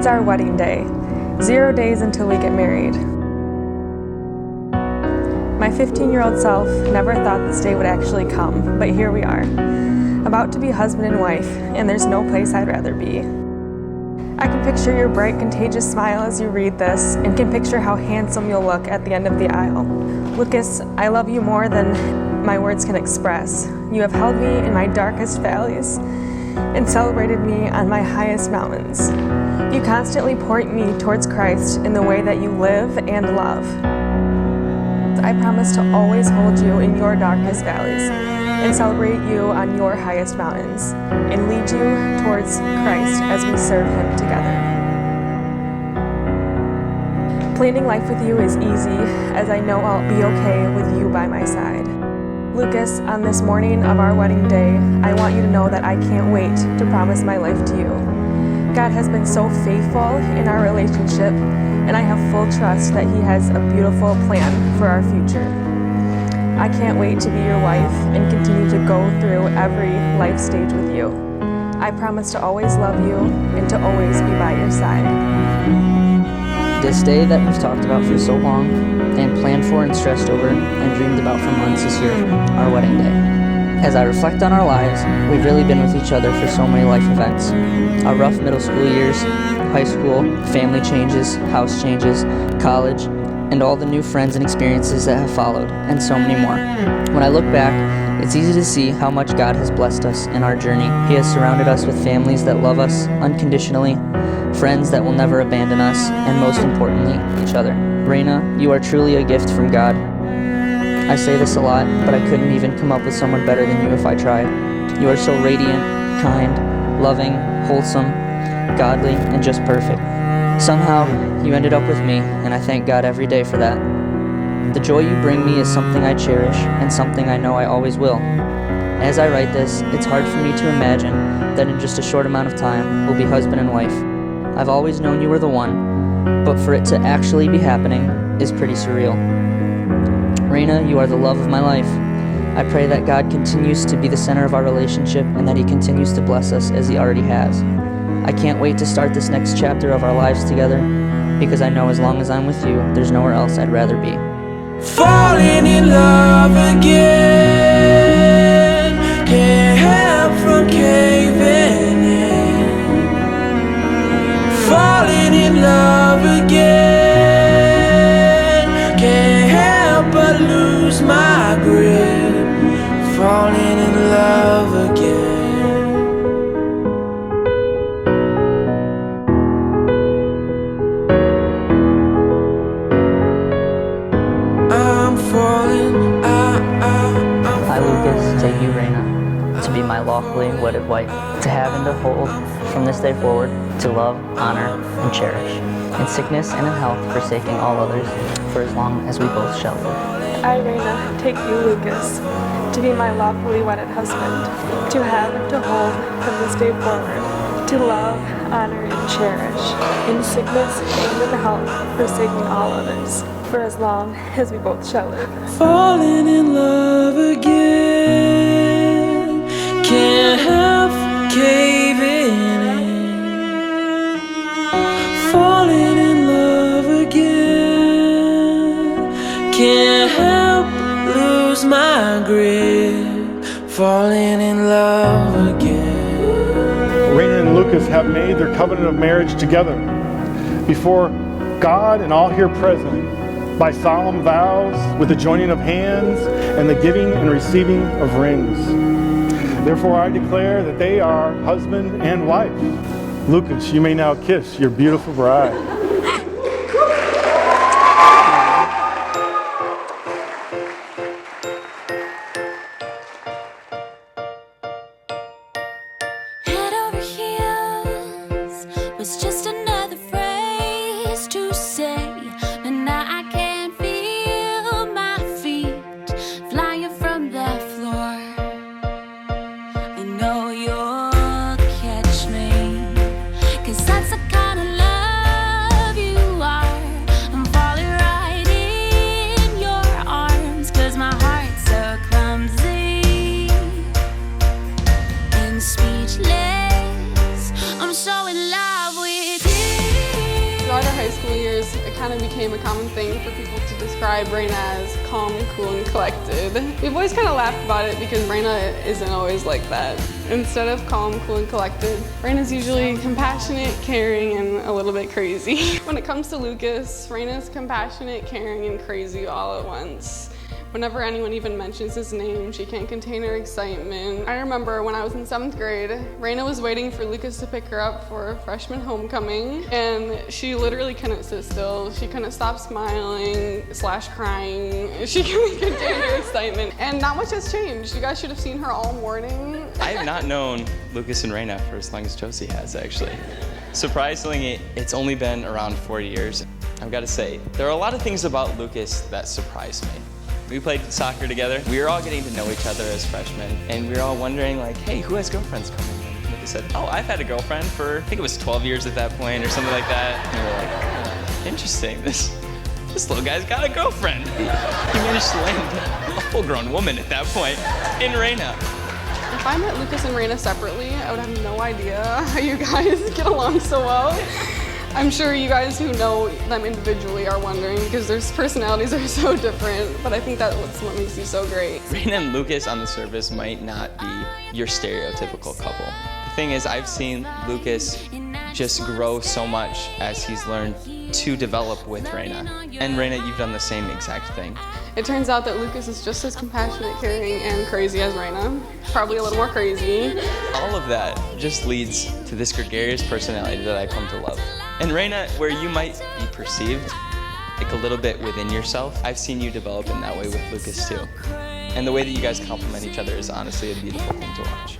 It's our wedding day, 0 days until we get married. My 15-year-old self never thought this day would actually come, but here we are, about to be husband and wife, and there's no place I'd rather be. I can picture your bright, contagious smile as you read this, and can picture how handsome you'll look at the end of the aisle. Lucas, I love you more than my words can express. You have held me in my darkest valleys and celebrated me on my highest mountains. You constantly point me towards Christ in the way that you live and love. I promise to always hold you in your darkest valleys and celebrate you on your highest mountains and lead you towards Christ as we serve Him together. Planning life with you is easy, as I know I'll be okay with you by my side. Lucas, on this morning of our wedding day, I want you to know that I can't wait to promise my life to you. God has been so faithful in our relationship, and I have full trust that He has a beautiful plan for our future. I can't wait to be your wife and continue to go through every life stage with you. I promise to always love you and to always be by your side. This day that we've talked about for so long and planned for and stressed over and dreamed about for months is here, our wedding day. As I reflect on our lives, we've really been with each other for so many life events. Our rough middle school years, high school, family changes, house changes, college, and all the new friends and experiences that have followed, and so many more. When I look back, it's easy to see how much God has blessed us in our journey. He has surrounded us with families that love us unconditionally, friends that will never abandon us, and most importantly, each other. Raina, you are truly a gift from God. I say this a lot, but I couldn't even come up with someone better than you if I tried. You are so radiant, kind, loving, wholesome, godly, and just perfect. Somehow, you ended up with me, and I thank God every day for that. The joy you bring me is something I cherish, and something I know I always will. As I write this, it's hard for me to imagine that in just a short amount of time, we'll be husband and wife. I've always known you were the one, but for it to actually be happening is pretty surreal. Raina, you are the love of my life. I pray that God continues to be the center of our relationship and that He continues to bless us as He already has. I can't wait to start this next chapter of our lives together, because I know as long as I'm with you, there's nowhere else I'd rather be. Falling in love again, can't help from caving in. Falling in love again, can't help but lose my grip. Falling in love again. I, Lucas, take you, Raina, to be my lawfully wedded wife, to have and to hold from this day forward, to love, honor, and cherish, in sickness and in health, forsaking all others, for as long as we both shall live. I, Raina, take you, Lucas, to be my lawfully wedded husband, to have and to hold from this day forward, to love, honor, and cherish, in sickness and in health, forsaking all others, for as long as we both shall live. Falling in love again, can't help caving in. Falling in love again, can't help lose my grip. Falling in love again. Raina and Lucas have made their covenant of marriage together before God and all here present, by solemn vows, with the joining of hands and the giving and receiving of rings. Therefore, I declare that they are husband and wife. Lucas, you may now kiss your beautiful bride. Head over heels was just another phrase to say, and now I can feel my feet flying from the floor. I know you'll catch me, 'cause that's the kind of love you are. I'm falling right in your arms, 'cause my heart's so clumsy and speechless. I'm so in love with you. school years, it kind of became a common thing for people to describe Raina as calm, cool, and collected. We've always kind of laughed about it because Raina isn't always like that. Instead of calm, cool, and collected, Raina's usually compassionate, caring, and a little bit crazy. When it comes to Lucas, Raina's compassionate, caring, and crazy all at once. Whenever anyone even mentions his name, she can't contain her excitement. I remember when I was in 7th grade, Raina was waiting for Lucas to pick her up for freshman homecoming, and she literally couldn't sit still. She couldn't stop smiling / crying. She couldn't contain her excitement. And not much has changed. You guys should have seen her all morning. I have not known Lucas and Raina for as long as Josie has, actually. Surprisingly, it's only been around 4 years. I've got to say, there are a lot of things about Lucas that surprised me. We played soccer together. We were all getting to know each other as freshmen, and we were all wondering, like, hey, who has girlfriends coming in? And Lucas said, oh, I've had a girlfriend for, I think it was 12 years at that point or something like that. And we were like, oh, interesting, this little guy's got a girlfriend. He managed to land a full-grown woman at that point in Raina. If I met Lucas and Raina separately, I would have no idea how you guys get along so well. I'm sure you guys who know them individually are wondering because their personalities are so different, but I think that's what makes you so great. Raina and Lucas on the surface might not be your stereotypical couple. The thing is, I've seen Lucas just grow so much as he's learned to develop with Raina. And Raina, you've done the same exact thing. It turns out that Lucas is just as compassionate, caring, and crazy as Raina. Probably a little more crazy. All of that just leads to this gregarious personality that I come to love. And Raina, where you might be perceived like a little bit within yourself, I've seen you develop in that way with Lucas too. And the way that you guys complement each other is honestly a beautiful thing to watch.